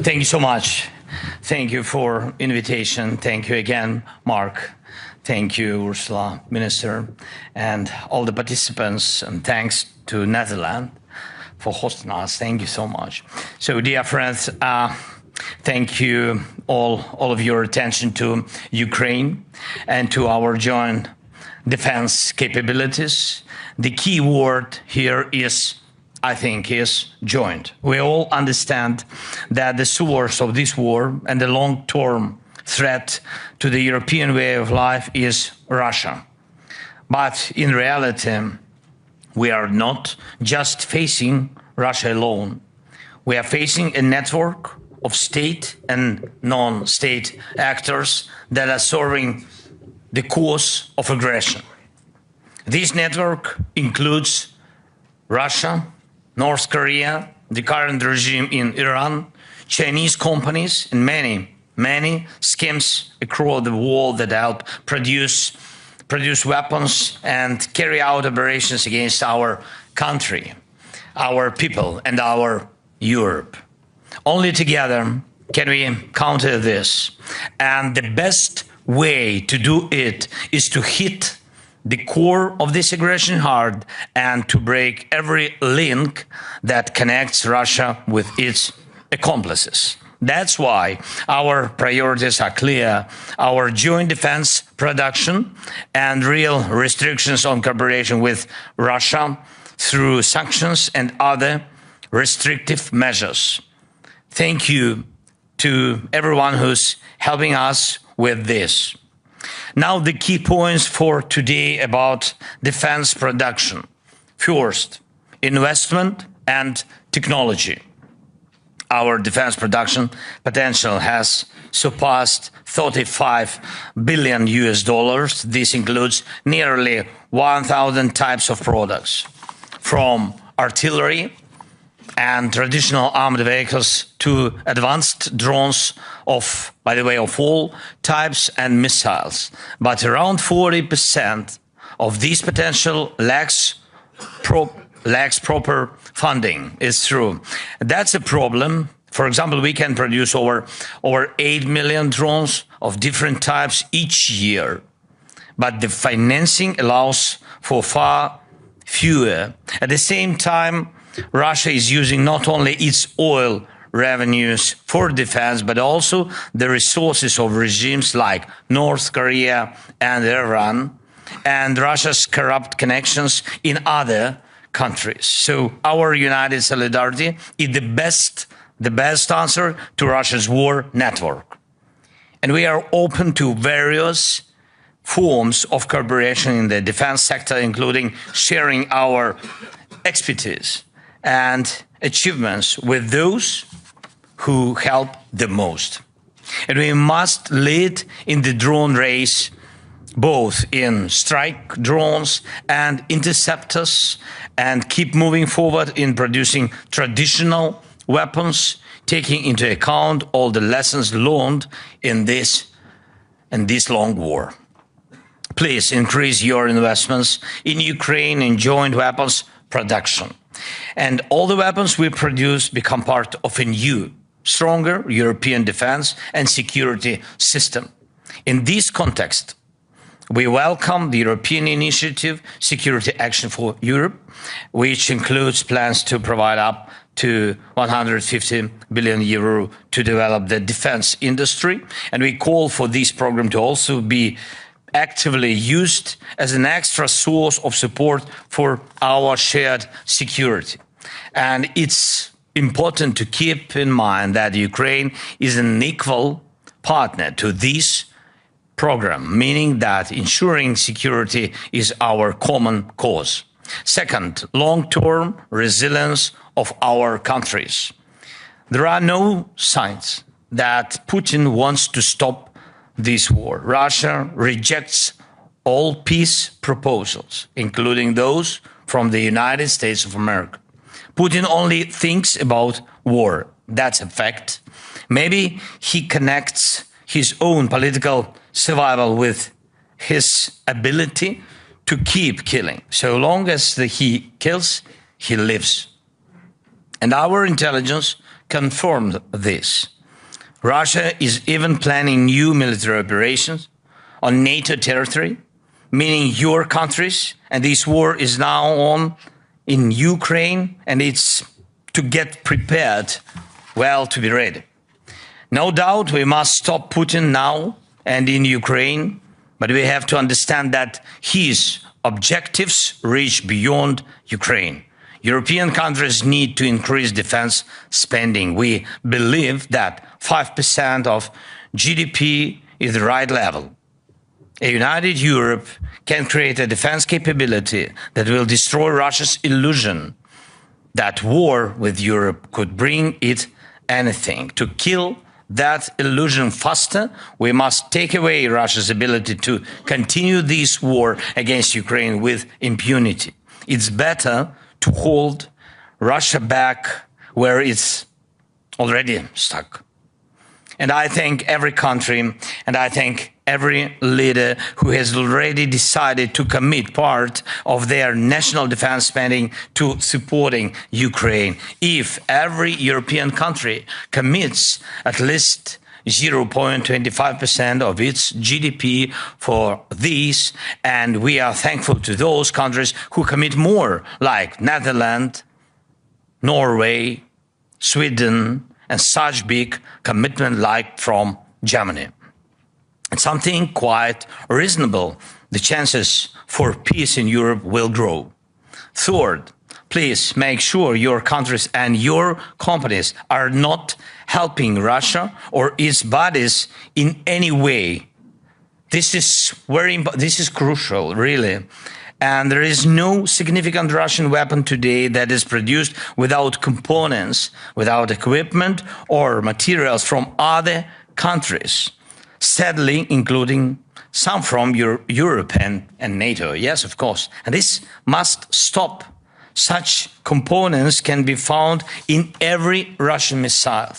Thank you so much. Thank you for invitation. Thank you again, Mark. Thank you, Ursula, Minister, and all the participants. And thanks to Netherlands for hosting us. Thank you so much. So, dear friends, thank you all of your attention to Ukraine and to our joint defense capabilities. The key word here is, I think, is joint. We all understand that the source of this war and the long-term threat to the European way of life is Russia. But in reality, we are not just facing Russia alone. We are facing a network of state and non-state actors that are serving the cause of aggression. This network includes Russia, North Korea, the current regime in Iran, Chinese companies, and many schemes across the world that help produce weapons and carry out operations against our country, our people, and our Europe. Only together can we counter this. And the best way to do it is to hit the core of this aggression hard and to break every link that connects Russia with its accomplices. That's why our priorities are clear: our joint defense production and real restrictions on cooperation with Russia through sanctions and other restrictive measures. Thank you to everyone who's helping us with this. Now, the key points for today about defense production. First, investment and technology. Our defense production potential has surpassed $35 billion. This includes nearly 1,000 types of products, from artillery and traditional armed vehicles to advanced drones of, by the way, of all types and missiles. But around 40% of this potential lacks proper funding. It's true. That's a problem. For example, we can produce over 8 million drones of different types each year, but the financing allows for far fewer. At the same time, Russia is using not only its oil revenues for defense, but also the resources of regimes like North Korea and Iran, and Russia's corrupt connections in other countries. So our united solidarity is the best answer to Russia's war network. And we are open to various forms of cooperation in the defense sector, including sharing our expertise and achievements with those who help the most. And we must lead in the drone race, both in strike drones and interceptors, and keep moving forward in producing traditional weapons, taking into account all the lessons learned in this long war. Please increase your investments in Ukraine in joint weapons production. And all the weapons we produce become part of a new, stronger European defense and security system. In this context, we welcome the European initiative, Security Action for Europe, which includes plans to provide up to 150 billion euro to develop the defense industry. And we call for this program to also be actively used as an extra source of support for our shared security. And it's important to keep in mind that Ukraine is an equal partner to this program, meaning that ensuring security is our common cause. Second, long-term resilience of our countries. There are no signs that Putin wants to stop this war. Russia rejects all peace proposals, including those from the United States of America. Putin only thinks about war. That's a fact. Maybe he connects his own political survival with his ability to keep killing. So long as he kills, he lives. And our intelligence confirmed this. Russia is even planning new military operations on NATO territory, meaning your countries, and this war is now on in Ukraine, and it's to get prepared, well, to be ready. No doubt we must stop Putin now and in Ukraine, but we have to understand that his objectives reach beyond Ukraine. European countries need to increase defense spending. We believe that 5% of GDP is the right level. A united Europe can create a defense capability that will destroy Russia's illusion that war with Europe could bring it anything. To kill that illusion faster, we must take away Russia's ability to continue this war against Ukraine with impunity. It's better to hold Russia back where it's already stuck. And I thank every country, and I thank every leader who has already decided to commit part of their national defense spending to supporting Ukraine. If every European country commits at least 0.25% of its GDP for this, and we are thankful to those countries who commit more, like Netherlands, Norway, Sweden, and such big commitment like from Germany. It's something quite reasonable. The chances for peace in Europe will grow. Third, please make sure your countries and your companies are not helping Russia or its bodies in any way. This is crucial, really. And there is no significant Russian weapon today that is produced without components, without equipment or materials from other countries, sadly, including some from Europe and NATO. Yes, of course. And this must stop. Such components can be found in every Russian missile,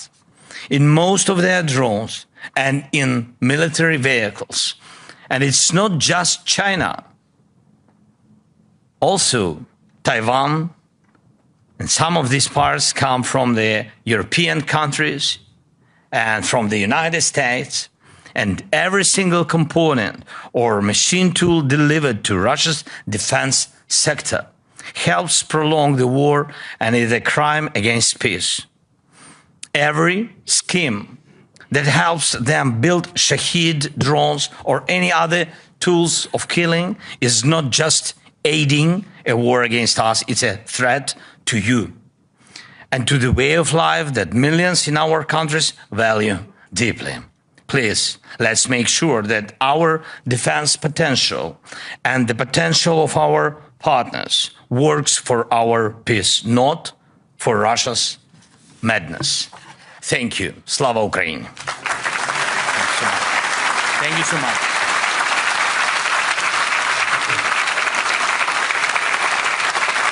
in most of their drones, and in military vehicles. And it's not just China. Also, Taiwan and some of these parts come from the European countries and from the United States, and every single component or machine tool delivered to Russia's defense sector helps prolong the war and is a crime against peace. Every scheme that helps them build Shahed drones or any other tools of killing is not just aiding a war against us, it's a threat to you and to the way of life that millions in our countries value deeply. Please, let's make sure that our defense potential and the potential of our partners works for our peace, not for Russia's madness. Thank you. Slava Ukraini. Thank you so much.